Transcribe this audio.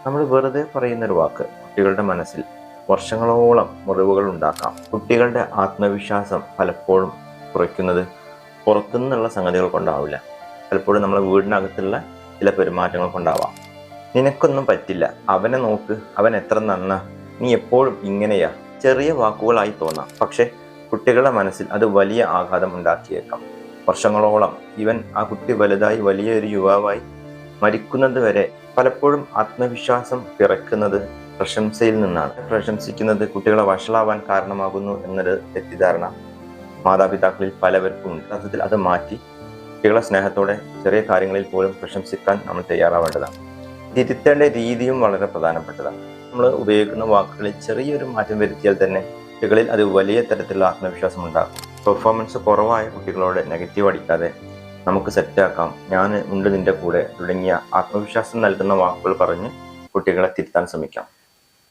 നമ്മൾ വെറുതെ പറയുന്നൊരു വാക്ക് കുട്ടികളുടെ മനസ്സിൽ വർഷങ്ങളോളം മുറിവുകൾ ഉണ്ടാക്കാം. കുട്ടികളുടെ ആത്മവിശ്വാസം പലപ്പോഴും കുറയ്ക്കുന്നത് പുറത്തുനിന്നുള്ള സംഗതികൾ കൊണ്ടാവില്ല, പലപ്പോഴും നമ്മളെ വീടിനകത്തുള്ള ചില പെരുമാറ്റങ്ങൾ കൊണ്ടാവാം. നിനക്കൊന്നും പറ്റില്ല, അവനെ നോക്ക്, അവൻ എത്ര നന്ന, നീ എപ്പോഴും ഇങ്ങനെയാ. ചെറിയ വാക്കുകളായി തോന്നാം, പക്ഷെ കുട്ടികളുടെ മനസ്സിൽ അത് വലിയ ആഘാതം ഉണ്ടാക്കിയേക്കാം. വർഷങ്ങളോളം ആ കുട്ടി വലുതായി വലിയൊരു യുവാവായി മരിക്കുന്നത് വരെ പലപ്പോഴും ആത്മവിശ്വാസം പിറക്കുന്നത് പ്രശംസയിൽ നിന്നാണ്. പ്രശംസിക്കുന്നത് കുട്ടികളെ വഷളാവാൻ കാരണമാകുന്നു എന്നൊരു തെറ്റിദ്ധാരണ മാതാപിതാക്കളിൽ പലവർക്കും ഉണ്ട്. അർത്ഥത്തിൽ അത് മാറ്റി കുട്ടികളെ സ്നേഹത്തോടെ ചെറിയ കാര്യങ്ങളിൽ പോലും പ്രശംസിക്കാൻ നമ്മൾ തയ്യാറാവേണ്ടതാണ്. തിരുത്തേണ്ട രീതിയും വളരെ പ്രധാനപ്പെട്ടതാണ്. നമ്മൾ ഉപയോഗിക്കുന്ന വാക്കുകളിൽ ചെറിയൊരു മാറ്റം വരുത്തിയാൽ തന്നെ കുട്ടികളിൽ അത് വലിയ തരത്തിലുള്ള ആത്മവിശ്വാസം ഉണ്ടാകും. പെർഫോമൻസ് കുറവായ കുട്ടികളോട് നെഗറ്റീവ് അടിക്കാതെ നമുക്ക് സെറ്റാക്കാം, ഞാൻ ഉണ്ട് നിന്റെ കൂടെ തുടങ്ങിയ ആത്മവിശ്വാസം നൽകുന്ന വാക്കുകൾ പറഞ്ഞ് കുട്ടികളെ തിരുത്താൻ ശ്രമിക്കാം.